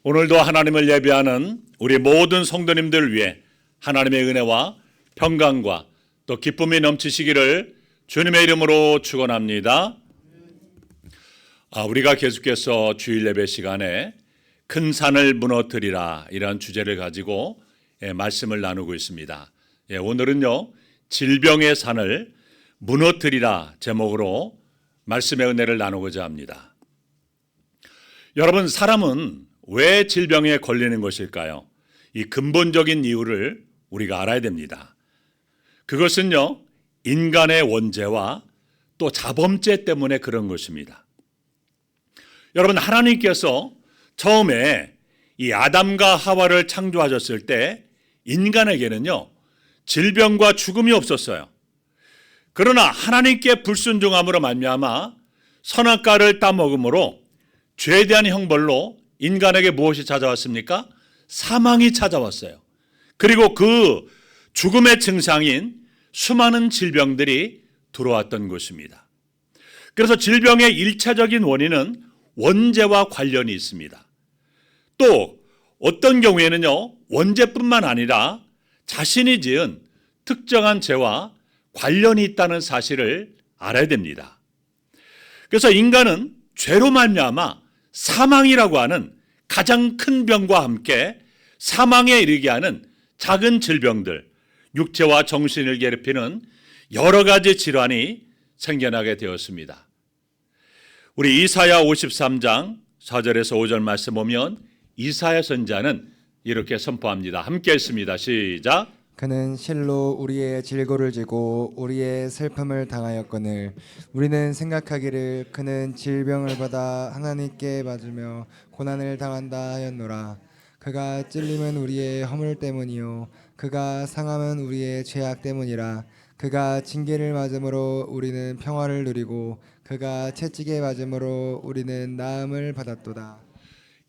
오늘도 하나님을 예배하는 우리 모든 성도님들을 위해 하나님의 은혜와 평강과 또 기쁨이 넘치시기를 주님의 이름으로 축원합니다. 우리가 계속해서 주일 예배 시간에 큰 산을 무너뜨리라 이런 주제를 가지고 말씀을 나누고 있습니다. 오늘은요, 질병의 산을 무너뜨리라 제목으로 말씀의 은혜를 나누고자 합니다. 여러분, 사람은 왜 질병에 걸리는 것일까요? 이 근본적인 이유를 우리가 알아야 됩니다. 그것은요, 인간의 원죄와 또 자범죄 때문에 그런 것입니다. 여러분, 하나님께서 처음에 이 아담과 하와를 창조하셨을 때 인간에게는요, 질병과 죽음이 없었어요. 그러나 하나님께 불순종함으로 말미암아 선악과를 따먹음으로 죄에 대한 형벌로 인간에게 무엇이 찾아왔습니까? 사망이 찾아왔어요. 그리고 그 죽음의 증상인 수많은 질병들이 들어왔던 것입니다. 그래서 질병의 일차적인 원인은 원죄와 관련이 있습니다. 또 어떤 경우에는요, 원죄뿐만 아니라 자신이 지은 특정한 죄와 관련이 있다는 사실을 알아야 됩니다. 그래서 인간은 죄로 말미암아 사망이라고 하는 가장 큰 병과 함께 사망에 이르게 하는 작은 질병들, 육체와 정신을 괴롭히는 여러 가지 질환이 생겨나게 되었습니다. 우리 이사야 53장 4절에서 5절 말씀 보면 이사야 선지자는 이렇게 선포합니다. 함께 읽습니다. 시작. 그는 실로 우리의 질고를 지고 우리의 슬픔을 당하였거늘 우리는 생각하기를 그는 질병을 받아 하나님께 맞으며 고난을 당한다 하였노라. 그가 찔림은 우리의 허물 때문이요 그가 상함은 우리의 죄악 때문이라. 그가 징계를 맞음으로 우리는 평화를 누리고 그가 채찍에 맞음으로 우리는 나음을 받았도다.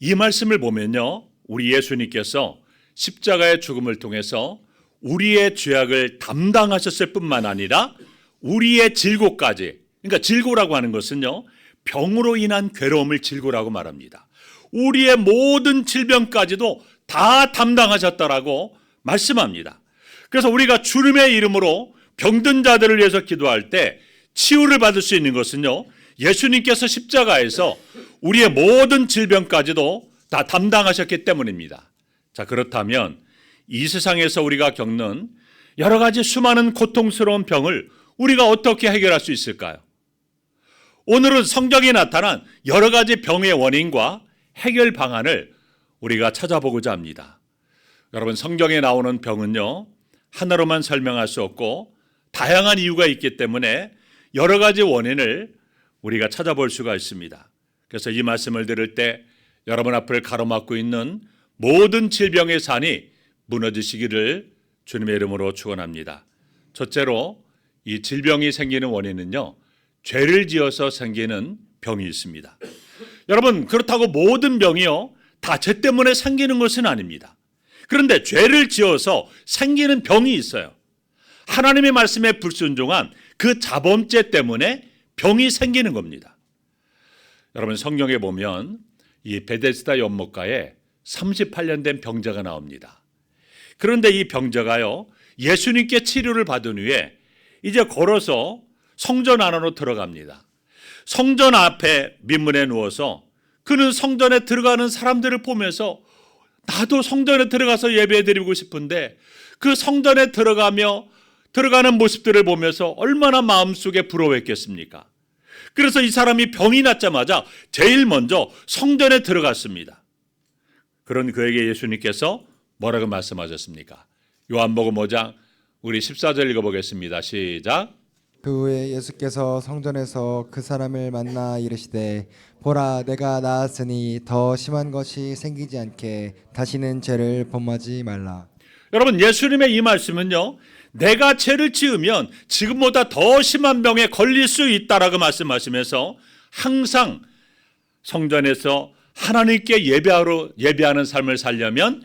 이 말씀을 보면요, 우리 예수님께서 십자가의 죽음을 통해서 우리의 죄악을 담당하셨을 뿐만 아니라 우리의 질고까지, 그러니까 질고라고 하는 것은요, 병으로 인한 괴로움을 질고라고 말합니다. 우리의 모든 질병까지도 다 담당하셨다라고 말씀합니다. 그래서 우리가 주님의 이름으로 병든 자들을 위해서 기도할 때 치유를 받을 수 있는 것은요, 예수님께서 십자가에서 우리의 모든 질병까지도 다 담당하셨기 때문입니다. 자, 그렇다면 이 세상에서 우리가 겪는 여러 가지 수많은 고통스러운 병을 우리가 어떻게 해결할 수 있을까요? 오늘은 성경에 나타난 여러 가지 병의 원인과 해결 방안을 우리가 찾아보고자 합니다. 여러분, 성경에 나오는 병은요, 하나로만 설명할 수 없고 다양한 이유가 있기 때문에 여러 가지 원인을 우리가 찾아볼 수가 있습니다. 그래서 이 말씀을 들을 때 여러분 앞을 가로막고 있는 모든 질병의 산이 무너지시기를 주님의 이름으로 축원합니다. 첫째로 이 질병이 생기는 원인은요, 죄를 지어서 생기는 병이 있습니다. 여러분, 그렇다고 모든 병이요 다 죄 때문에 생기는 것은 아닙니다. 그런데 죄를 지어서 생기는 병이 있어요. 하나님의 말씀에 불순종한 그 자범죄 때문에 병이 생기는 겁니다. 여러분, 성경에 보면 이 베데스다 연못가에 38년 된 병자가 나옵니다. 그런데 이 병자가요, 예수님께 치료를 받은 후에 이제 걸어서 성전 안으로 들어갑니다. 성전 앞에 민문에 누워서 그는 성전에 들어가는 사람들을 보면서 나도 성전에 들어가서 예배드리고 싶은데 그 성전에 들어가는 모습들을 보면서 얼마나 마음속에 부러워했겠습니까? 그래서 이 사람이 병이 났자마자 제일 먼저 성전에 들어갔습니다. 그런 그에게 예수님께서 뭐라고 말씀하셨습니까? 요한복음 5장 우리 14절 읽어보겠습니다. 시작. 그 후에 예수께서 성전에서 그 사람을 만나 이르시되 보라 내가 나았으니 더 심한 것이 생기지 않게 다시는 죄를 범하지 말라. 여러분, 예수님의 이 말씀은요, 내가 죄를 지으면 지금보다 더 심한 병에 걸릴 수 있다라고 말씀하시면서 항상 성전에서 하나님께 예배하는 삶을 살려면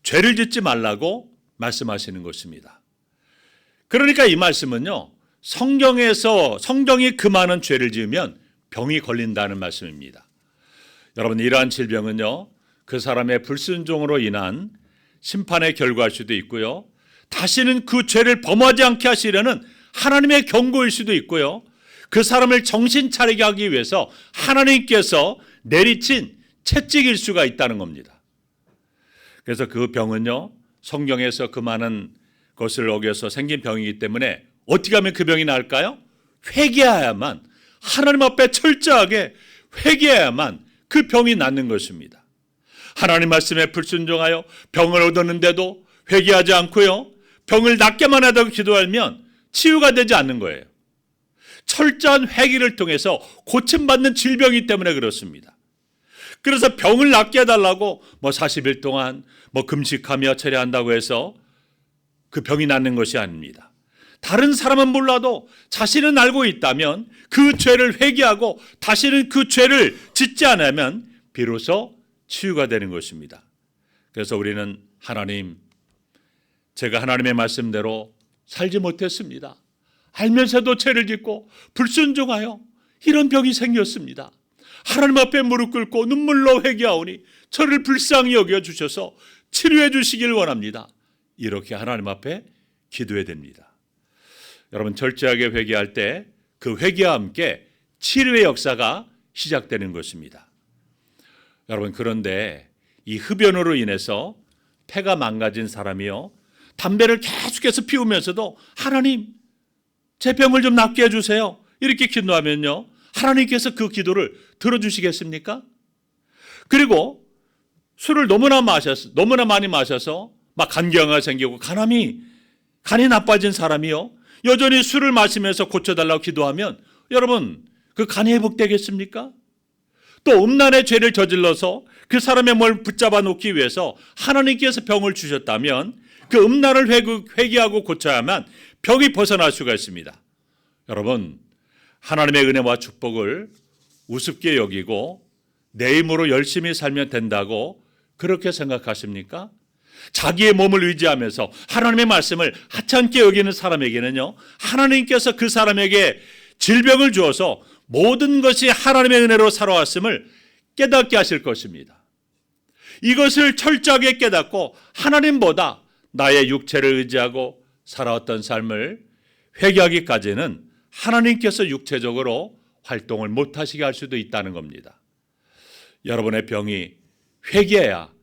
죄를 짓지 말라고 말씀하시는 것입니다. 그러니까 이 말씀은요, 성경이 그 많은 죄를 지으면 병이 걸린다는 말씀입니다. 여러분, 이러한 질병은요, 그 사람의 불순종으로 인한 심판의 결과일 수도 있고요. 다시는 그 죄를 범하지 않게 하시려는 하나님의 경고일 수도 있고요. 그 사람을 정신 차리게 하기 위해서 하나님께서 내리친 채찍일 수가 있다는 겁니다. 그래서 그 병은요, 성경에서 그 많은 것을 어겨서 생긴 병이기 때문에 어떻게 하면 그 병이 나을까요? 회개해야만, 하나님 앞에 철저하게 회개해야만 그 병이 낫는 것입니다. 하나님 말씀에 불순종하여 병을 얻었는데도 회개하지 않고요, 병을 낫게만 하다고 기도하면 치유가 되지 않는 거예요. 철저한 회개를 통해서 고침받는 질병이기 때문에 그렇습니다. 그래서 병을 낫게 해달라고 40일 동안 금식하며 철회한다고 해서 그 병이 낫는 것이 아닙니다. 다른 사람은 몰라도 자신은 알고 있다면 그 죄를 회개하고 다시는 그 죄를 짓지 않으면 비로소 치유가 되는 것입니다. 그래서 우리는 하나님, 제가 하나님의 말씀대로 살지 못했습니다. 알면서도 죄를 짓고 불순종하여 이런 병이 생겼습니다. 하나님 앞에 무릎 꿇고 눈물로 회개하오니 저를 불쌍히 여겨주셔서 치료해 주시길 원합니다. 이렇게 하나님 앞에 기도해야 됩니다. 여러분, 철저하게 회개할 때 그 회개와 함께 치료의 역사가 시작되는 것입니다. 여러분, 그런데 이 흡연으로 인해서 폐가 망가진 사람이요, 담배를 계속해서 피우면서도 하나님, 제 병을 좀 낫게 해주세요, 이렇게 기도하면요, 하나님께서 그 기도를 들어주시겠습니까? 그리고 술을 너무나 많이 마셔서 막 간경화가 생기고 간이 나빠진 사람이요, 여전히 술을 마시면서 고쳐달라고 기도하면 여러분, 그 간이 회복되겠습니까? 또 음란의 죄를 저질러서 그 사람의 몸을 붙잡아 놓기 위해서 하나님께서 병을 주셨다면 그 음란을 회개하고 고쳐야만 병이 벗어날 수가 있습니다. 여러분, 하나님의 은혜와 축복을 우습게 여기고 내 힘으로 열심히 살면 된다고 그렇게 생각하십니까? 자기의 몸을 의지하면서 하나님의 말씀을 하찮게 여기는 사람에게는요, 하나님께서 그 사람에게 질병을 주어서 모든 것이 하나님의 은혜로 살아왔음을 깨닫게 하실 것입니다. 이것을 철저하게 깨닫고 하나님보다 나의 육체를 의지하고 살아왔던 삶을 회개하기까지는 하나님께서 육체적으로 활동을 못하시게 할 수도 있다는 겁니다. 여러분의 병이 회개해야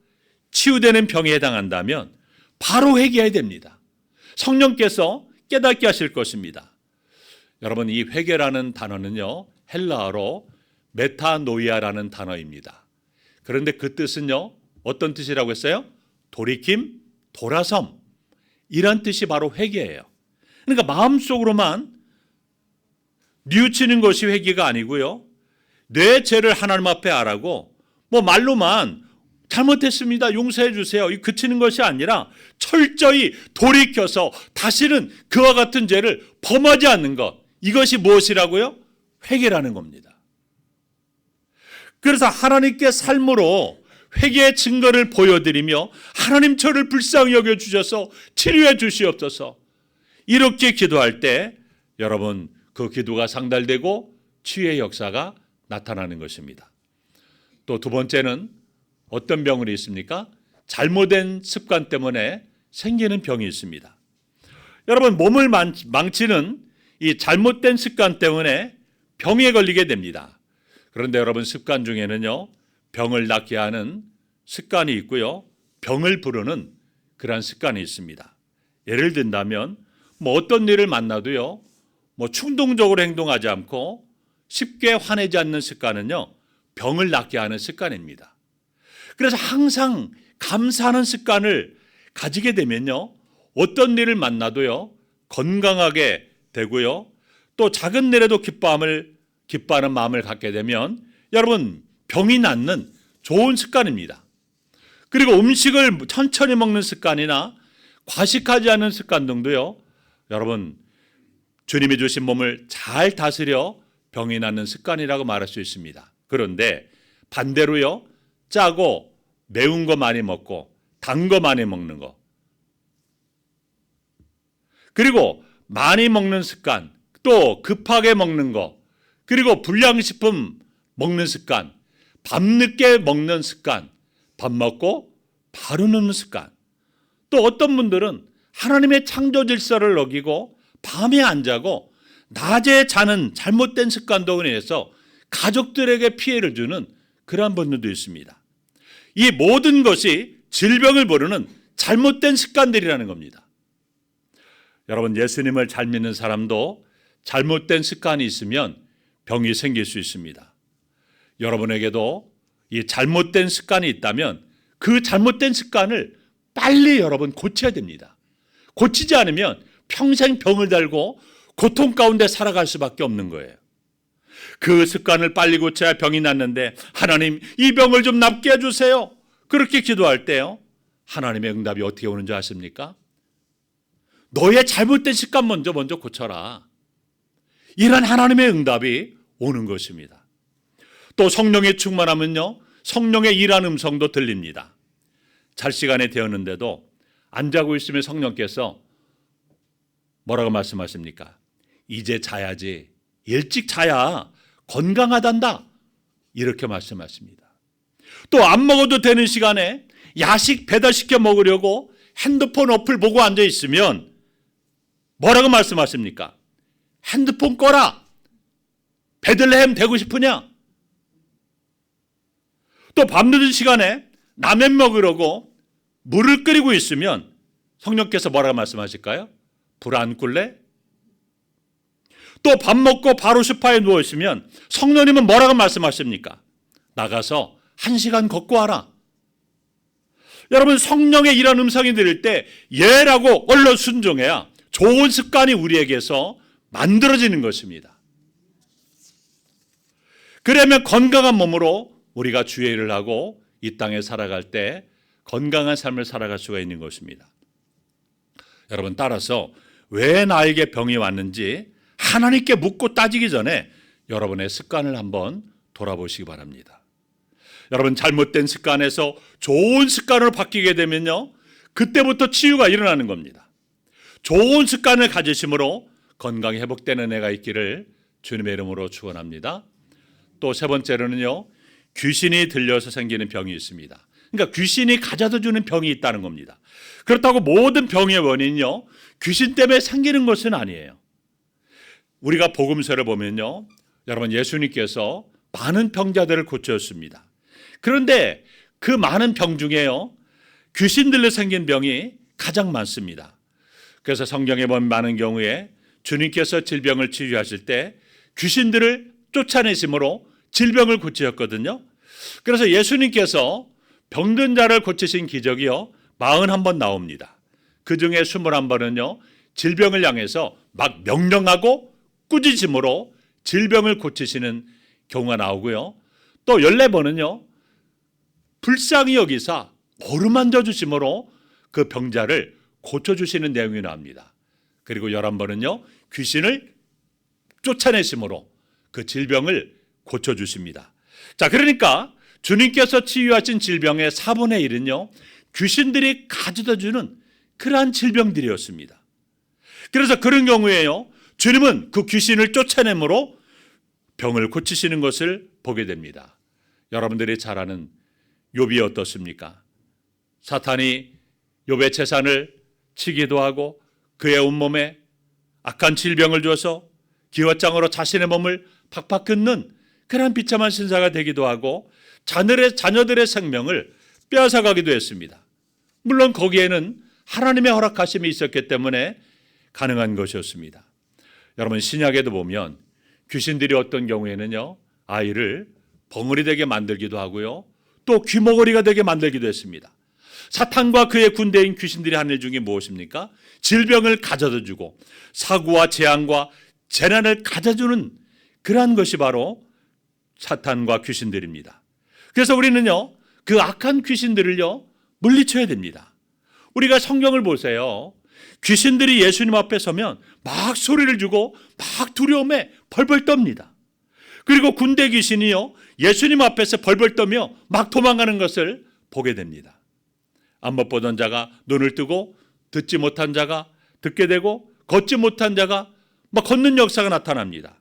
치유되는 병에 해당한다면 바로 회개해야 됩니다. 성령께서 깨닫게 하실 것입니다. 여러분, 이 회개라는 단어는요, 헬라어로 메타노이아라는 단어입니다. 그런데 그 뜻은요, 어떤 뜻이라고 했어요? 돌이킴, 돌아섬, 이런 뜻이 바로 회개예요. 그러니까 마음속으로만 뉘우치는 것이 회개가 아니고요, 내 죄를 하나님 앞에 아라고 말로만 잘못했습니다, 용서해 주세요, 그치는 것이 아니라 철저히 돌이켜서 다시는 그와 같은 죄를 범하지 않는 것, 이것이 무엇이라고요? 회개라는 겁니다. 그래서 하나님께 삶으로 회개의 증거를 보여드리며 하나님, 저를 불쌍히 여겨주셔서 치료해 주시옵소서, 이렇게 기도할 때 여러분, 그 기도가 상달되고 치유의 역사가 나타나는 것입니다. 또 두 번째는 어떤 병이 있습니까? 잘못된 습관 때문에 생기는 병이 있습니다. 여러분, 몸을 망치는 이 잘못된 습관 때문에 병에 걸리게 됩니다. 그런데 여러분, 습관 중에는요, 병을 낫게 하는 습관이 있고요, 병을 부르는 그러한 습관이 있습니다. 예를 든다면 어떤 일을 만나도요, 충동적으로 행동하지 않고 쉽게 화내지 않는 습관은요, 병을 낫게 하는 습관입니다. 그래서 항상 감사하는 습관을 가지게 되면요, 어떤 일을 만나도요, 건강하게 되고요, 또 작은 일에도 기뻐하는 마음을 갖게 되면 여러분, 병이 낫는 좋은 습관입니다. 그리고 음식을 천천히 먹는 습관이나 과식하지 않는 습관 등도요, 여러분, 주님이 주신 몸을 잘 다스려 병이 낫는 습관이라고 말할 수 있습니다. 그런데 반대로요, 짜고 매운 거 많이 먹고 단 거 많이 먹는 거, 그리고 많이 먹는 습관, 또 급하게 먹는 거, 그리고 불량식품 먹는 습관, 밤늦게 먹는 습관, 밥 먹고 바로 눕는 습관. 또 어떤 분들은 하나님의 창조 질서를 어기고 밤에 안 자고 낮에 자는 잘못된 습관도 인해서 가족들에게 피해를 주는 그러한 분들도 있습니다. 이 모든 것이 질병을 부르는 잘못된 습관들이라는 겁니다. 여러분, 예수님을 잘 믿는 사람도 잘못된 습관이 있으면 병이 생길 수 있습니다. 여러분에게도 이 잘못된 습관이 있다면 그 잘못된 습관을 빨리 여러분 고쳐야 됩니다. 고치지 않으면 평생 병을 달고 고통 가운데 살아갈 수밖에 없는 거예요. 그 습관을 빨리 고쳐야 병이 낫는데 하나님 이 병을 좀 낫게 해주세요. 그렇게 기도할 때요, 하나님의 응답이 어떻게 오는 줄 아십니까? 너의 잘못된 습관 먼저 고쳐라. 이런 하나님의 응답이 오는 것입니다. 또 성령의 충만하면요, 성령의 일하는 음성도 들립니다. 잘 시간이 되었는데도 안 자고 있으면 성령께서 뭐라고 말씀하십니까? 이제 자야지. 일찍 자야 건강하단다. 이렇게 말씀하십니다. 또 안 먹어도 되는 시간에 야식 배달시켜 먹으려고 핸드폰 어플 보고 앉아 있으면 뭐라고 말씀하십니까? 핸드폰 꺼라. 베들레헴 되고 싶으냐? 또 밤늦은 시간에 라면 먹으려고 물을 끓이고 있으면 성령께서 뭐라고 말씀하실까요? 불 안 꿀래? 또 밥 먹고 바로 소파에 누워 있으면 성령님은 뭐라고 말씀하십니까? 나가서 1시간 걷고 와라. 여러분, 성령의 이런 음성이 들릴 때 예라고 얼른 순종해야 좋은 습관이 우리에게서 만들어지는 것입니다. 그러면 건강한 몸으로 우리가 주의 일을 하고 이 땅에 살아갈 때 건강한 삶을 살아갈 수가 있는 것입니다. 여러분, 따라서 왜 나에게 병이 왔는지 하나님께 묻고 따지기 전에 여러분의 습관을 한번 돌아보시기 바랍니다. 여러분, 잘못된 습관에서 좋은 습관으로 바뀌게 되면요, 그때부터 치유가 일어나는 겁니다. 좋은 습관을 가지심으로 건강이 회복되는 애가 있기를 주님의 이름으로 축원합니다. 또 세 번째로는요, 귀신이 들려서 생기는 병이 있습니다. 그러니까 귀신이 가져다 주는 병이 있다는 겁니다. 그렇다고 모든 병의 원인은요, 귀신 때문에 생기는 것은 아니에요. 우리가 복음서를 보면요, 여러분, 예수님께서 많은 병자들을 고쳤습니다. 그런데 그 많은 병 중에요, 귀신 들려 생긴 병이 가장 많습니다. 그래서 성경에 보면 많은 경우에 주님께서 질병을 치유하실 때 귀신들을 쫓아내심으로 질병을 고치셨거든요. 그래서 예수님께서 병든 자를 고치신 기적이요, 41번 나옵니다. 그 중에 21번은요, 질병을 향해서 막 명령하고 꾸짖음으로 질병을 고치시는 경우가 나오고요. 또 14번은요, 불쌍히 여기사 어루만져 주심으로 그 병자를 고쳐주시는 내용이 나옵니다. 그리고 11번은요, 귀신을 쫓아내심으로 그 질병을 고쳐주십니다. 자, 그러니까 주님께서 치유하신 질병의 4분의 1은요, 귀신들이 가져다 주는 그러한 질병들이었습니다. 그래서 그런 경우에요, 주님은 그 귀신을 쫓아내므로 병을 고치시는 것을 보게 됩니다. 여러분들이 잘 아는 욥이 어떻습니까? 사탄이 욥의 재산을 치기도 하고 그의 온몸에 악한 질병을 줘서 기와장으로 자신의 몸을 팍팍 긋는 그런 비참한 신사가 되기도 하고 자녀들의 생명을 빼앗아가기도 했습니다. 물론 거기에는 하나님의 허락하심이 있었기 때문에 가능한 것이었습니다. 여러분, 신약에도 보면 귀신들이 어떤 경우에는요, 아이를 벙어리 되게 만들기도 하고요, 또 귀머거리가 되게 만들기도 했습니다. 사탄과 그의 군대인 귀신들이 하는 일 중에 무엇입니까? 질병을 가져다 주고 사고와 재앙과 재난을 가져주는 그러한 것이 바로 사탄과 귀신들입니다. 그래서 우리는요, 그 악한 귀신들을요, 물리쳐야 됩니다. 우리가 성경을 보세요. 귀신들이 예수님 앞에 서면 막 소리를 주고 막 두려움에 벌벌 떱니다. 그리고 군대 귀신이요, 예수님 앞에서 벌벌 떠며 막 도망가는 것을 보게 됩니다. 안 못 보던 자가 눈을 뜨고 듣지 못한 자가 듣게 되고 걷지 못한 자가 막 걷는 역사가 나타납니다.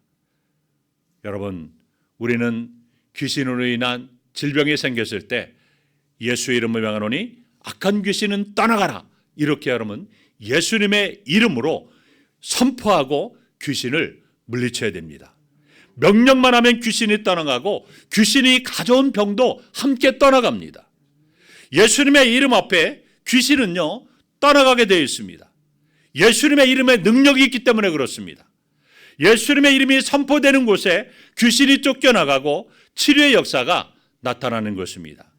여러분, 우리는 귀신으로 인한 질병이 생겼을 때 예수의 이름을 명하노니 악한 귀신은 떠나가라. 이렇게 여러분 예수님의 이름으로 선포하고 귀신을 물리쳐야 됩니다. 명령만 하면 귀신이 떠나가고 귀신이 가져온 병도 함께 떠나갑니다. 예수님의 이름 앞에 귀신은요 떠나가게 되어 있습니다. 예수님의 이름에 능력이 있기 때문에 그렇습니다. 예수님의 이름이 선포되는 곳에 귀신이 쫓겨나가고 치료의 역사가 나타나는 것입니다.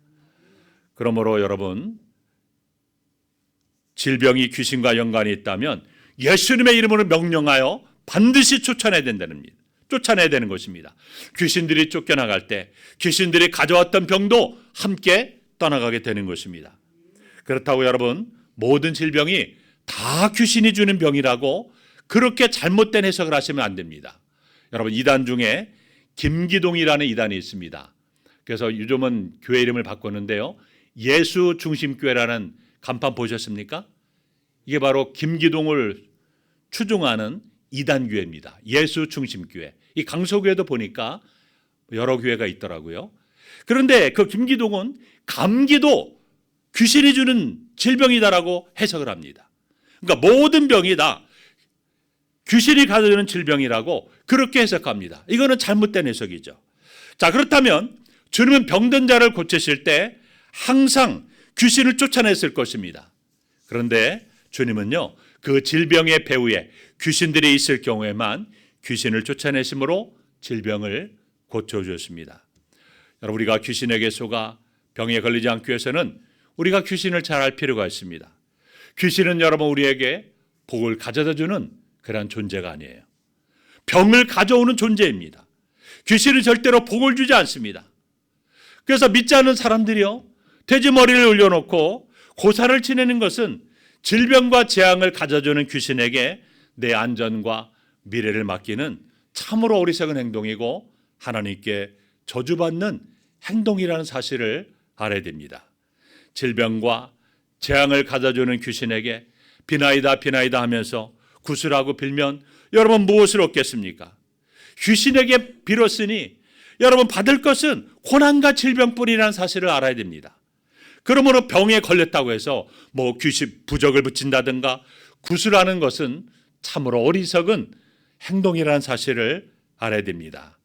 그러므로 여러분, 질병이 귀신과 연관이 있다면 예수님의 이름으로 명령하여 반드시 쫓아내야 되는 것입니다. 귀신들이 쫓겨나갈 때 귀신들이 가져왔던 병도 함께 떠나가게 되는 것입니다. 그렇다고 여러분, 모든 질병이 다 귀신이 주는 병이라고 그렇게 잘못된 해석을 하시면 안 됩니다. 여러분, 이단 중에 김기동이라는 이단이 있습니다. 그래서 요즘은 교회 이름을 바꿨는데요, 예수 중심교회라는 간판 보셨습니까? 이게 바로 김기동을 추종하는 이단 교회입니다. 예수 중심교회. 이 강서교회도 보니까 여러 교회가 있더라고요. 그런데 그 김기동은 감기도 귀신이 주는 질병이다라고 해석을 합니다. 그러니까 모든 병이 다 귀신이 가져오는 질병이라고 그렇게 해석합니다. 이거는 잘못된 해석이죠. 자, 그렇다면 주님은 병든 자를 고치실 때 항상 귀신을 쫓아냈을 것입니다. 그런데 주님은요, 그 질병의 배후에 귀신들이 있을 경우에만 귀신을 쫓아내심으로 질병을 고쳐주었습니다. 여러분, 우리가 귀신에게 속아 병에 걸리지 않기 위해서는 우리가 귀신을 잘 알 필요가 있습니다. 귀신은 여러분 우리에게 복을 가져다주는 그런 존재가 아니에요. 병을 가져오는 존재입니다. 귀신은 절대로 복을 주지 않습니다. 그래서 믿지 않는 사람들이요, 돼지 머리를 올려놓고 고사를 지내는 것은 질병과 재앙을 가져주는 귀신에게 내 안전과 미래를 맡기는 참으로 어리석은 행동이고 하나님께 저주받는 행동이라는 사실을 알아야 됩니다. 질병과 재앙을 가져주는 귀신에게 비나이다 비나이다 하면서 구슬하고 빌면 여러분 무엇을 얻겠습니까? 귀신에게 빌었으니 여러분 받을 것은 고난과 질병뿐이라는 사실을 알아야 됩니다. 그러므로 병에 걸렸다고 해서 뭐 귀신 부적을 붙인다든가 구슬하는 것은 참으로 어리석은 행동이라는 사실을 알아야 됩니다.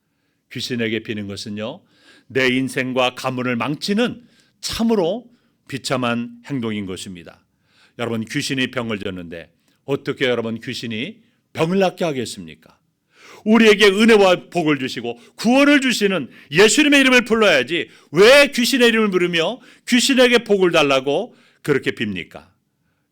귀신에게 비는 것은요, 내 인생과 가문을 망치는 참으로 비참한 행동인 것입니다. 여러분, 귀신이 병을 줬는데 어떻게 여러분 귀신이 병을 낫게 하겠습니까? 우리에게 은혜와 복을 주시고 구원을 주시는 예수님의 이름을 불러야지 왜 귀신의 이름을 부르며 귀신에게 복을 달라고 그렇게 빕니까?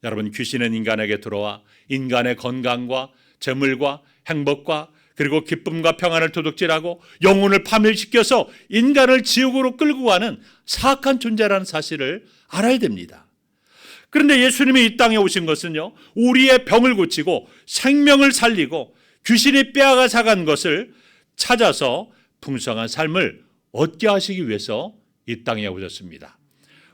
여러분, 귀신은 인간에게 들어와 인간의 건강과 재물과 행복과 그리고 기쁨과 평안을 도둑질하고 영혼을 파멸시켜서 인간을 지옥으로 끌고 가는 사악한 존재라는 사실을 알아야 됩니다. 그런데 예수님이 이 땅에 오신 것은요, 우리의 병을 고치고 생명을 살리고 귀신이 빼앗아간 것을 찾아서 풍성한 삶을 얻게 하시기 위해서 이 땅에 오셨습니다.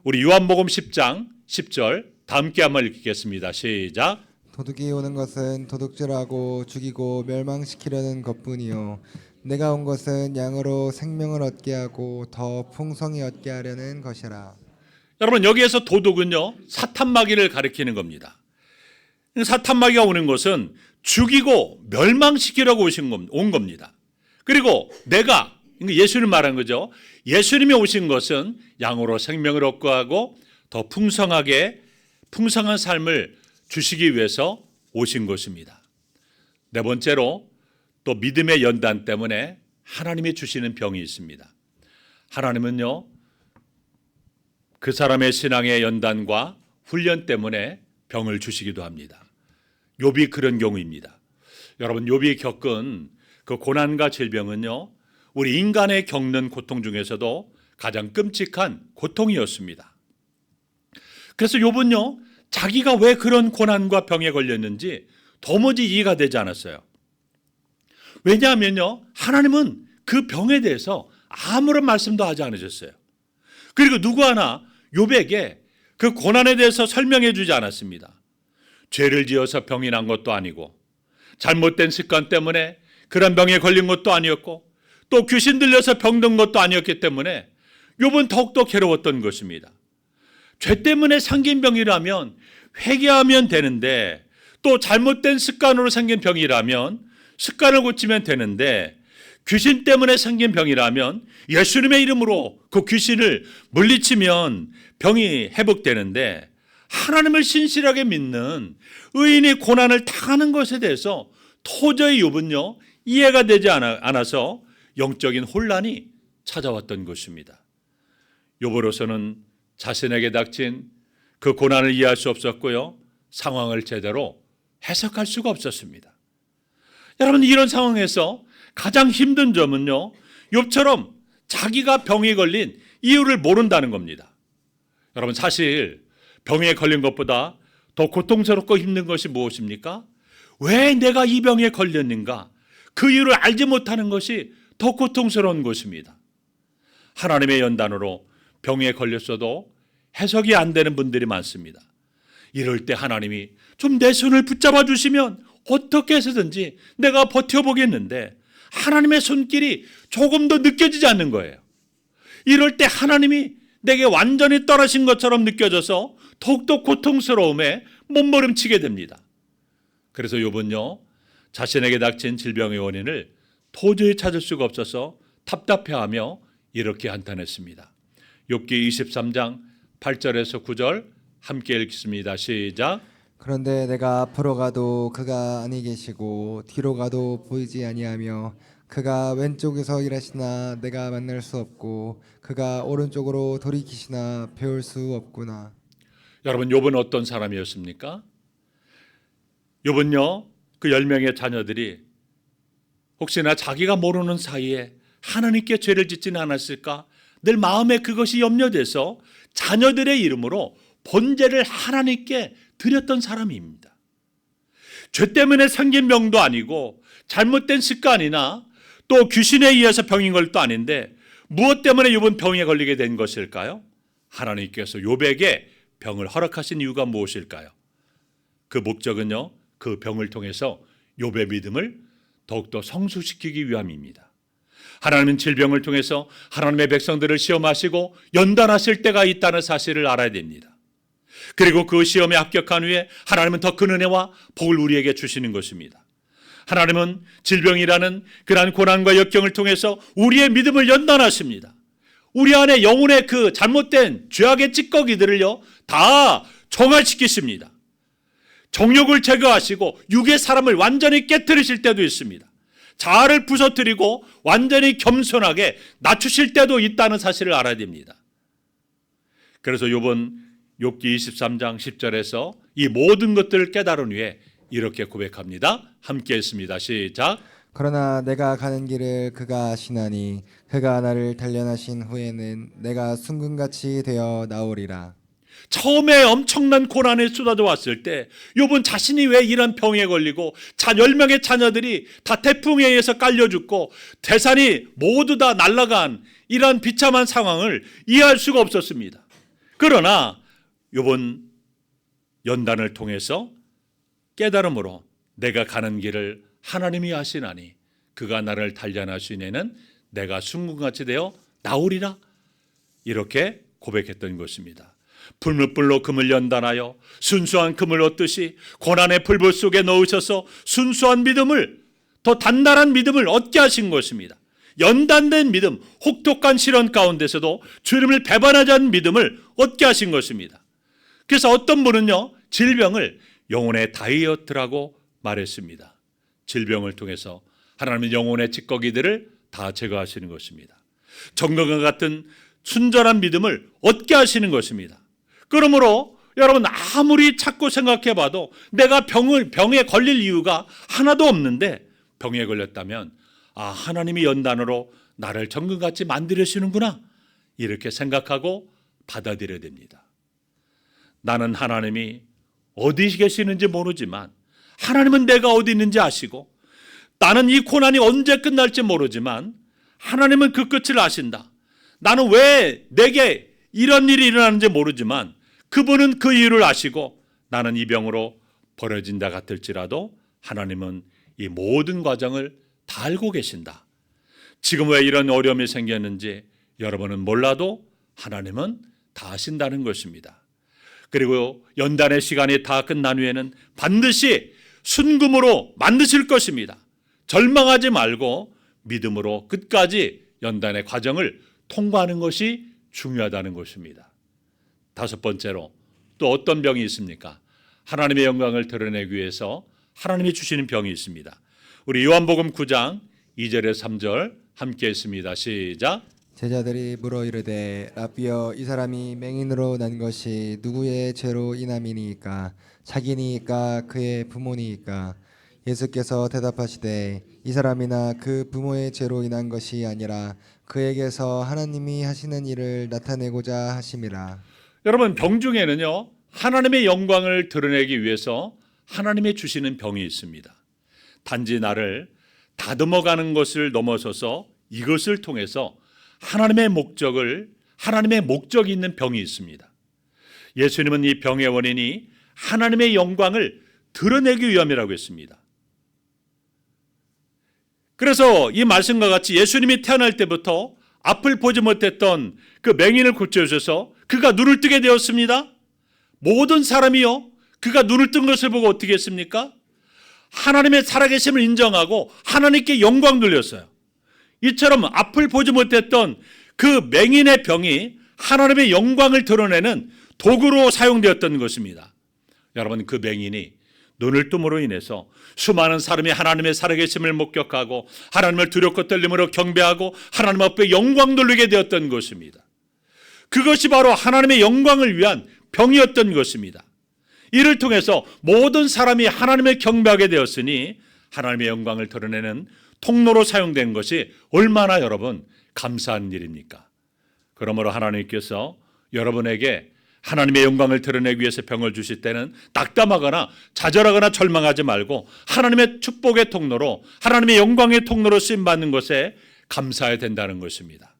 우리 요한복음 10장 10절 다 함께 한번 읽겠습니다. 시작. 도둑이 오는 것은 도둑질하고 죽이고 멸망시키려는 것뿐이요 내가 온 것은 양으로 생명을 얻게 하고 더 풍성히 얻게 하려는 것이라. 여러분, 여기에서 도둑은요, 사탄마귀를 가리키는 겁니다. 사탄마귀가 오는 것은 죽이고 멸망시키려고 온 겁니다. 그리고 내가, 예수님 말한 거죠. 예수님이 오신 것은 양으로 생명을 얻게 하고 더 풍성한 삶을 주시기 위해서 오신 것입니다. 네 번째로 또 믿음의 연단 때문에 하나님이 주시는 병이 있습니다. 하나님은요, 그 사람의 신앙의 연단과 훈련 때문에 병을 주시기도 합니다. 욥이 그런 경우입니다. 여러분, 욥이 겪은 그 고난과 질병은요, 우리 인간의 겪는 고통 중에서도 가장 끔찍한 고통이었습니다. 그래서 욥은요, 자기가 왜 그런 고난과 병에 걸렸는지 도무지 이해가 되지 않았어요. 왜냐하면요, 하나님은 그 병에 대해서 아무런 말씀도 하지 않으셨어요. 그리고 누구 하나 욥에게 그 고난에 대해서 설명해 주지 않았습니다. 죄를 지어서 병이 난 것도 아니고 잘못된 습관 때문에 그런 병에 걸린 것도 아니었고 또 귀신 들려서 병든 것도 아니었기 때문에 욥은 더욱더 괴로웠던 것입니다. 죄 때문에 생긴 병이라면 회개하면 되는데, 또 잘못된 습관으로 생긴 병이라면 습관을 고치면 되는데, 귀신 때문에 생긴 병이라면 예수님의 이름으로 그 귀신을 물리치면 병이 회복되는데, 하나님을 신실하게 믿는 의인이 고난을 당하는 것에 대해서 도저히 욥은요 이해가 되지 않아서 영적인 혼란이 찾아왔던 것입니다. 욥으로서는 자신에게 닥친 그 고난을 이해할 수 없었고요, 상황을 제대로 해석할 수가 없었습니다. 여러분, 이런 상황에서 가장 힘든 점은요, 욥처럼 자기가 병에 걸린 이유를 모른다는 겁니다. 여러분, 사실 병에 걸린 것보다 더 고통스럽고 힘든 것이 무엇입니까? 왜 내가 이 병에 걸렸는가? 그 이유를 알지 못하는 것이 더 고통스러운 것입니다. 하나님의 연단으로 병에 걸렸어도 해석이 안 되는 분들이 많습니다. 이럴 때 하나님이 좀 내 손을 붙잡아 주시면 어떻게 해서든지 내가 버텨보겠는데, 하나님의 손길이 조금 더 느껴지지 않는 거예요. 이럴 때 하나님이 내게 완전히 떠나신 것처럼 느껴져서 더욱더 고통스러움에 몸부림치게 됩니다. 그래서 욥은요 자신에게 닥친 질병의 원인을 도저히 찾을 수가 없어서 답답해하며 이렇게 한탄했습니다. 욥기 23장 8절에서 9절 함께 읽습니다. 시작. 그런데 내가 앞으로 가도 그가 아니 계시고 뒤로 가도 보이지 아니하며 그가 왼쪽에서 일하시나 내가 만날 수 없고 그가 오른쪽으로 돌이키시나 배울 수 없구나. 여러분, 욥은 어떤 사람이었습니까? 욥은요 그 10명의 자녀들이 혹시나 자기가 모르는 사이에 하나님께 죄를 짓지는 않았을까 늘 마음에 그것이 염려돼서 자녀들의 이름으로 번제를 하나님께 드렸던 사람입니다. 죄 때문에 생긴 병도 아니고 잘못된 습관이나 또 귀신에 의해서 병인 것도 아닌데, 무엇 때문에 욥은 병에 걸리게 된 것일까요? 하나님께서 욥에게 병을 허락하신 이유가 무엇일까요? 그 목적은요 그 병을 통해서 욥의 믿음을 더욱더 성숙시키기 위함입니다. 하나님은 질병을 통해서 하나님의 백성들을 시험하시고 연단하실 때가 있다는 사실을 알아야 됩니다. 그리고 그 시험에 합격한 후에 하나님은 더 큰 은혜와 복을 우리에게 주시는 것입니다. 하나님은 질병이라는 그러한 고난과 역경을 통해서 우리의 믿음을 연단하십니다. 우리 안에 영혼의 그 잘못된 죄악의 찌꺼기들을요 다 정화시키십니다. 정욕을 제거하시고 육의 사람을 완전히 깨뜨리실 때도 있습니다. 자아를 부서뜨리고 완전히 겸손하게 낮추실 때도 있다는 사실을 알아야 됩니다. 그래서 욥은 욥기 23장 10절에서 이 모든 것들을 깨달은 후에 이렇게 고백합니다. 함께 했습니다. 시작. 그러나 내가 가는 길을 그가 아시나니 그가 나를 단련하신 후에는 내가 순금같이 되어 나오리라. 처음에 엄청난 고난에 쏟아져 왔을 때 욥은 자신이 왜 이런 병에 걸리고 10명의 자녀들이 다 태풍에 의해서 깔려 죽고 재산이 모두 다 날아간 이러한 비참한 상황을 이해할 수가 없었습니다. 그러나 욥은 연단을 통해서 깨달음으로 내가 가는 길을 하나님이 아시나니 그가 나를 단련하시니는 내가 순금같이 되어 나오리라, 이렇게 고백했던 것입니다. 풀무불로 금을 연단하여 순수한 금을 얻듯이 고난의 풀불 속에 넣으셔서 순수한 믿음을, 더 단단한 믿음을 얻게 하신 것입니다. 연단된 믿음, 혹독한 시련 가운데서도 주님을 배반하지 않은 믿음을 얻게 하신 것입니다. 그래서 어떤 분은요 질병을 영혼의 다이어트라고 말했습니다. 질병을 통해서 하나님은 영혼의 찌꺼기들을 다 제거하시는 것입니다. 정금과 같은 순전한 믿음을 얻게 하시는 것입니다. 그러므로 여러분, 아무리 찾고 생각해봐도 내가 병에 걸릴 이유가 하나도 없는데, 병에 걸렸다면 하나님이 연단으로 나를 정금같이 만들으시는구나, 이렇게 생각하고 받아들여야 됩니다. 나는 하나님이 어디 계시는지 모르지만 하나님은 내가 어디 있는지 아시고, 나는 이 고난이 언제 끝날지 모르지만 하나님은 그 끝을 아신다. 나는 왜 내게 이런 일이 일어나는지 모르지만 그분은 그 이유를 아시고, 나는 이 병으로 버려진다 같을지라도 하나님은 이 모든 과정을 다 알고 계신다. 지금 왜 이런 어려움이 생겼는지 여러분은 몰라도 하나님은 다 아신다는 것입니다. 그리고 연단의 시간이 다 끝난 후에는 반드시 순금으로 만드실 것입니다. 절망하지 말고 믿음으로 끝까지 연단의 과정을 통과하는 것이 중요하다는 것입니다. 다섯 번째로 또 어떤 병이 있습니까? 하나님의 영광을 드러내기 위해서 하나님이 주시는 병이 있습니다. 우리 요한복음 9장 2절에서 3절 함께 했습니다. 시작. 제자들이 물어 이르되 라비여 이 사람이 맹인으로 난 것이 누구의 죄로 인함이니이까 자기니이까 그의 부모니이까 예수께서 대답하시되 이 사람이나 그 부모의 죄로 인한 것이 아니라 그에게서 하나님이 하시는 일을 나타내고자 하심이라. 여러분, 병 중에는요 하나님의 영광을 드러내기 위해서 하나님이 주시는 병이 있습니다. 단지 나를 다듬어가는 것을 넘어서서 이것을 통해서 하나님의 목적이 있는 병이 있습니다. 예수님은 이 병의 원인이 하나님의 영광을 드러내기 위함이라고 했습니다. 그래서 이 말씀과 같이 예수님이 태어날 때부터 앞을 보지 못했던 그 맹인을 고쳐주셔서 그가 눈을 뜨게 되었습니다. 모든 사람이요 그가 눈을 뜬 것을 보고 어떻게 했습니까? 하나님의 살아계심을 인정하고 하나님께 영광 돌렸어요. 이처럼 앞을 보지 못했던 그 맹인의 병이 하나님의 영광을 드러내는 도구로 사용되었던 것입니다. 여러분, 그 맹인이 눈을 뜸으로 인해서 수많은 사람이 하나님의 살아계심을 목격하고 하나님을 두렵고 떨림으로 경배하고 하나님 앞에 영광 돌리게 되었던 것입니다. 그것이 바로 하나님의 영광을 위한 병이었던 것입니다. 이를 통해서 모든 사람이 하나님을 경배하게 되었으니 하나님의 영광을 드러내는 통로로 사용된 것이 얼마나 여러분 감사한 일입니까? 그러므로 하나님께서 여러분에게 하나님의 영광을 드러내기 위해서 병을 주실 때는 낙담하거나 좌절하거나 절망하지 말고 하나님의 축복의 통로로 하나님의 영광의 통로로 쓰임받는 것에 감사해야 된다는 것입니다.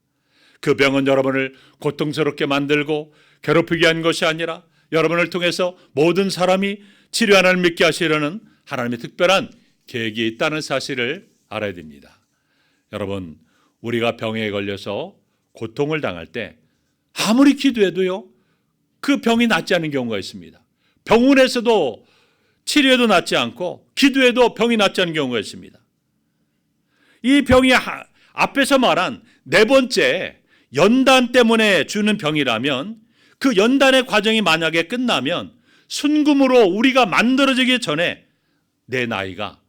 그 병은 여러분을 고통스럽게 만들고 괴롭히게 한 것이 아니라 여러분을 통해서 모든 사람이 치료 하나님을 믿게 하시려는 하나님의 특별한 계획이 있다는 사실을 알아야 됩니다. 여러분, 우리가 병에 걸려서 고통을 당할 때 아무리 기도해도요 그 병이 낫지 않은 경우가 있습니다. 병원에서도 치료해도 낫지 않고 기도해도 병이 낫지 않은 경우가 있습니다. 이 병이 앞에서 말한 네 번째 연단 때문에 주는 병이라면 그 연단의 과정이 만약에 끝나면 순금으로 우리가 만들어지기 전에 내 나이가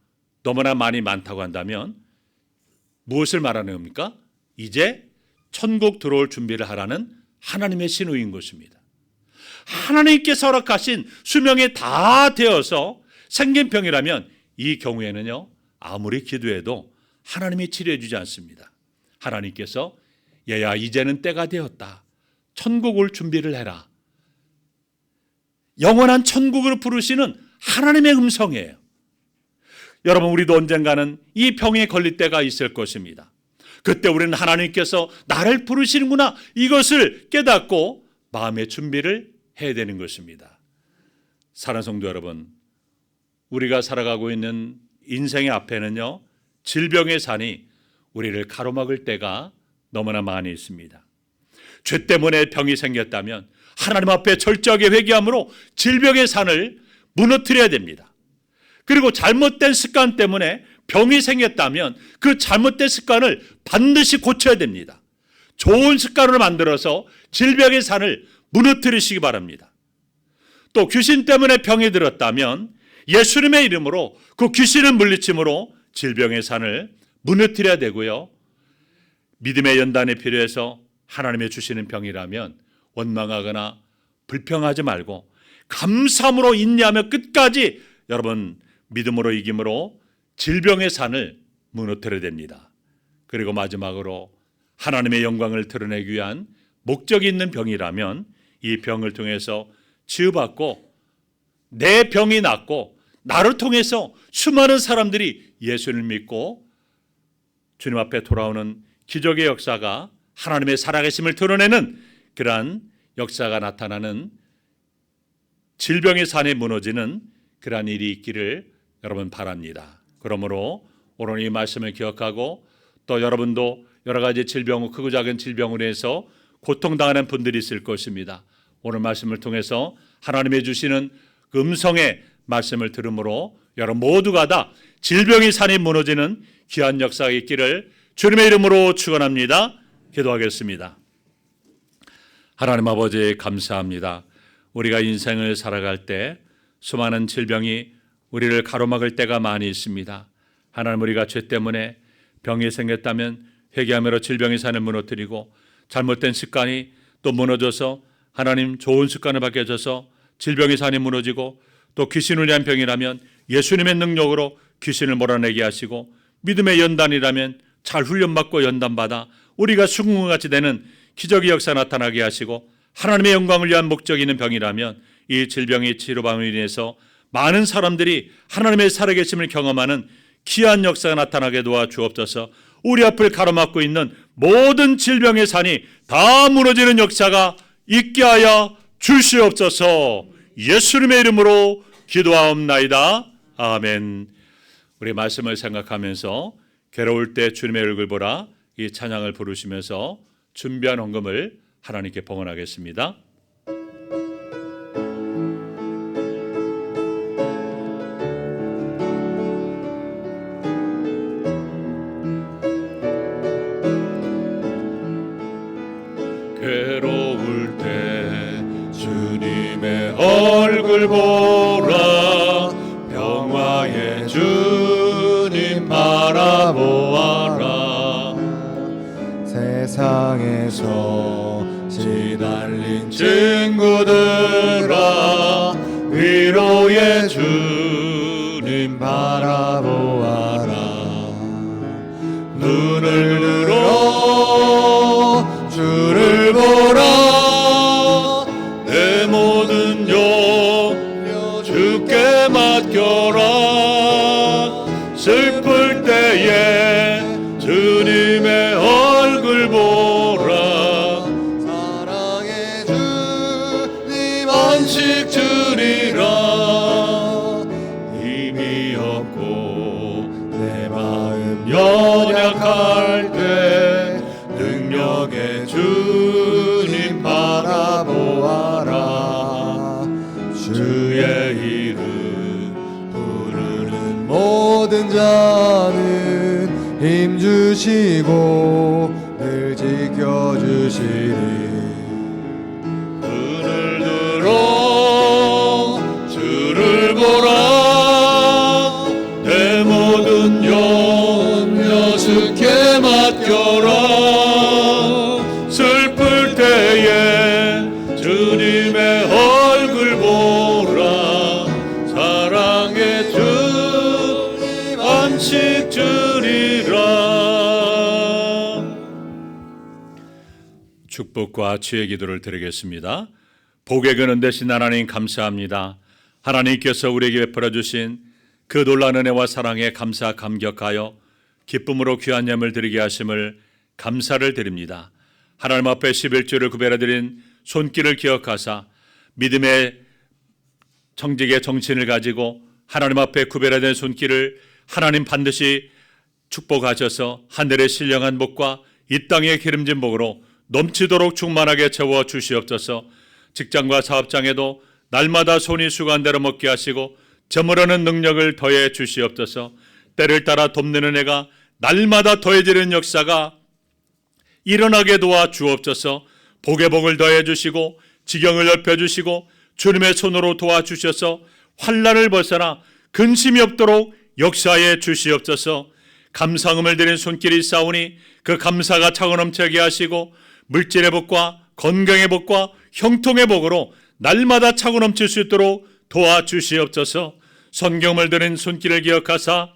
너무나 많이 많다고 한다면 무엇을 말하는 겁니까? 이제 천국 들어올 준비를 하라는 하나님의 신호인 것입니다. 하나님께서 허락하신 수명이 다 되어서 생긴 병이라면 이 경우에는요 아무리 기도해도 하나님이 치료해 주지 않습니다. 하나님께서 얘야 이제는 때가 되었다. 천국 올 준비를 해라. 영원한 천국으로 부르시는 하나님의 음성이에요. 여러분, 우리도 언젠가는 이 병에 걸릴 때가 있을 것입니다. 그때 우리는 하나님께서 나를 부르시는구나 이것을 깨닫고 마음의 준비를 해야 되는 것입니다. 사랑하는 성도 여러분, 우리가 살아가고 있는 인생의 앞에는요 질병의 산이 우리를 가로막을 때가 너무나 많이 있습니다. 죄 때문에 병이 생겼다면 하나님 앞에 철저하게 회개함으로 질병의 산을 무너뜨려야 됩니다. 그리고 잘못된 습관 때문에 병이 생겼다면 그 잘못된 습관을 반드시 고쳐야 됩니다. 좋은 습관을 만들어서 질병의 산을 무너뜨리시기 바랍니다. 또 귀신 때문에 병이 들었다면 예수님의 이름으로 그 귀신을 물리침으로 질병의 산을 무너뜨려야 되고요. 믿음의 연단이 필요해서 하나님의 주시는 병이라면 원망하거나 불평하지 말고 감사함으로 인내하며 끝까지 여러분 믿음으로 이김으로 질병의 산을 무너뜨려야 됩니다. 그리고 마지막으로 하나님의 영광을 드러내기 위한 목적이 있는 병이라면 이 병을 통해서 치유받고 내 병이 낫고 나를 통해서 수많은 사람들이 예수를 믿고 주님 앞에 돌아오는 기적의 역사가 하나님의 살아계심을 드러내는 그러한 역사가 나타나는 질병의 산에 무너지는 그러한 일이 있기를 여러분 바랍니다. 그러므로 오늘 이 말씀을 기억하고 또 여러분도 여러 가지 질병, 크고 작은 질병으로 해서 고통당하는 분들이 있을 것입니다. 오늘 말씀을 통해서 하나님의 주시는 그 음성의 말씀을 들음으로 여러분 모두가 다 질병의 산이 무너지는 귀한 역사가 있기를 주님의 이름으로 축원합니다. 기도하겠습니다. 하나님 아버지 감사합니다. 우리가 인생을 살아갈 때 수많은 질병이 우리를 가로막을 때가 많이 있습니다. 하나님, 우리가 죄 때문에 병이 생겼다면 회개함으로 질병의 산을 무너뜨리고 잘못된 습관이 또 무너져서 하나님 좋은 습관을 바뀌어져서 질병의 산이 무너지고 또 귀신을 위한 병이라면 예수님의 능력으로 귀신을 몰아내게 하시고 믿음의 연단이라면 잘 훈련받고 연단받아 우리가 순금같이 되는 기적의 역사 나타나게 하시고 하나님의 영광을 위한 목적이 있는 병이라면 이 질병의 치료방으로 인해서 많은 사람들이 하나님의 살아계심을 경험하는 귀한 역사가 나타나게 도와주옵소서. 우리 앞을 가로막고 있는 모든 질병의 산이 다 무너지는 역사가 있게 하여 주시옵소서. 예수님의 이름으로 기도하옵나이다. 아멘. 우리 말씀을 생각하면서 괴로울 때 주님의 얼굴 보라 이 찬양을 부르시면서 준비한 헌금을 하나님께 봉헌하겠습니다. 괴로울 때 주님의 얼굴 보라 평화의 주님 바라보아라 세상에서 시달린 친구들아 위로의 주님 바라보아라 눈을 들어 주를 보라 내 모든 염려 주께 맡겨라 슬플 때에 주님의 얼굴 보라 사랑의 주님 안식 주리라 힘이 없고 내 마음 연약할 때 능력의 주님 바라보아라 주의 이름 부르는 모든 자는 힘 주시고 늘 지켜주시리 눈을 들어 주를 보라 내 모든 염려 주께 맡겨라 슬플 때에 주님의 얼굴 보라 사랑의 주님 안식 주리라. 축복과 주의 기도를 드리겠습니다. 복의 근원 되신 하나님 감사합니다. 하나님께서 우리에게 베풀어 주신 그 놀라운 은혜와 사랑에 감사 감격하여 기쁨으로 귀한 예물 드리게 하심을 감사를 드립니다. 하나님 앞에 11조를 구별해 드린 손길을 기억하사 믿음의 정직의 정신을 가지고 하나님 앞에 구별해 된 손길을 하나님 반드시 축복하셔서 하늘의 신령한 복과 이 땅의 기름진 복으로 넘치도록 충만하게 채워 주시옵소서. 직장과 사업장에도 날마다 손이 수고한 대로 먹게 하시고 저물어는 능력을 더해 주시옵소서. 때를 따라 돕는 은혜가 날마다 더해지는 역사가 일어나게 도와 주옵소서. 복의 복을 더해 주시고 지경을 넓혀 주시고 주님의 손으로 도와주셔서 환난을 벗어나 근심이 없도록 역사해 주시옵소서. 감사음을 드린 손길이 있사오니 그 감사가 차고 넘치게 하시고 물질의 복과 건강의 복과 형통의 복으로 날마다 차고 넘칠 수 있도록 도와주시옵소서. 성경을 드린 손길을 기억하사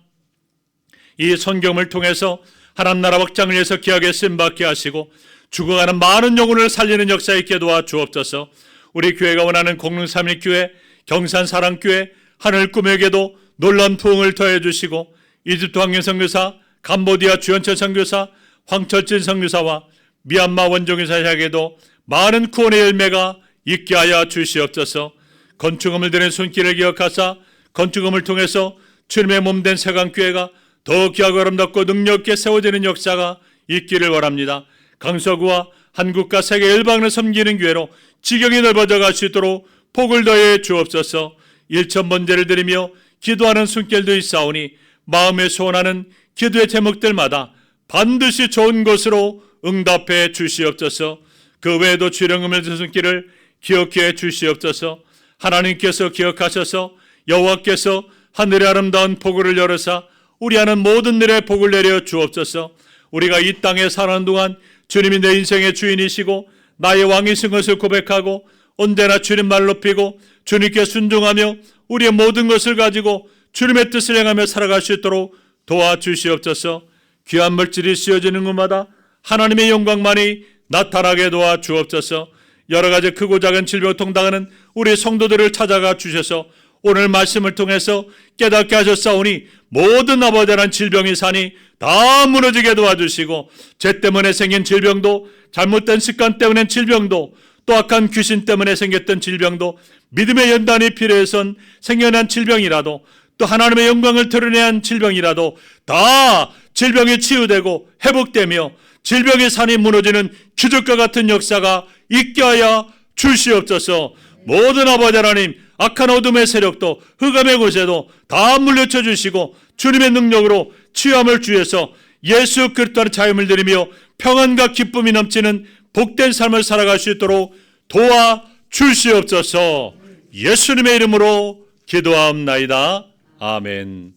이 성경을 통해서 하나님 나라 확장을 위해서 귀하게 쓰임받게 하시고 죽어가는 많은 영혼을 살리는 역사 있게 도와주옵소서. 우리 교회가 원하는 공릉삼일교회, 경산사랑교회, 하늘 꿈에게도 놀라운 부흥을 더해 주시고 이집트 황경 선교사, 캄보디아 주현철 선교사, 황철진 선교사와 미얀마 원종교사에게도 많은 구원의 열매가 있게 하여 주시옵소서. 건축음을 드린 손길을 기억하사 건축음을 통해서 주님의 몸된 세강교회가 더 귀하고 아름답고 능력있게 세워지는 역사가 있기를 바랍니다. 강서구와 한국과 세계 열방을 섬기는 교회로 지경이 넓어져 갈 수 있도록 복을 더해 주옵소서. 일천번제를 드리며 기도하는 손길도 있사오니 마음에 소원하는 기도의 제목들마다 반드시 좋은 것으로 응답해 주시옵소서. 그 외에도 주령음을 드는 손길을 기억해 주시옵소서. 하나님께서 기억하셔서 여호와께서 하늘의 아름다운 복을 열으사 우리 하는 모든 일에 복을 내려 주옵소서. 우리가 이 땅에 사는 동안 주님이 내 인생의 주인이시고 나의 왕이신 것을 고백하고 언제나 주님 말 높이고 주님께 순종하며 우리의 모든 것을 가지고 주님의 뜻을 행하며 살아갈 수 있도록 도와주시옵소서. 귀한 물질이 씌어지는 곳마다 하나님의 영광만이 나타나게 도와주옵소서. 여러 가지 크고 작은 질병 통당하는 우리 성도들을 찾아가 주셔서 오늘 말씀을 통해서 깨닫게 하셨사오니 모든 아버지란 질병이 사니 다 무너지게 도와주시고 죄 때문에 생긴 질병도 잘못된 습관 때문에 질병도 또 악한 귀신 때문에 생겼던 질병도 믿음의 연단이 필요해선 생겨난 질병이라도 또 하나님의 영광을 드러내야 한 질병이라도 다 질병이 치유되고 회복되며 질병의 산이 무너지는 기적과 같은 역사가 있게 하여 주시옵소서. 모든 아버지 하나님 악한 어둠의 세력도 흑암의 곳에도 다 물리쳐 주시고 주님의 능력으로 치유함을 주셔서 예수 그리스도의 자유를 드리며 평안과 기쁨이 넘치는 복된 삶을 살아갈 수 있도록 도와주시옵소서. 예수님의 이름으로 기도하옵나이다. 아멘.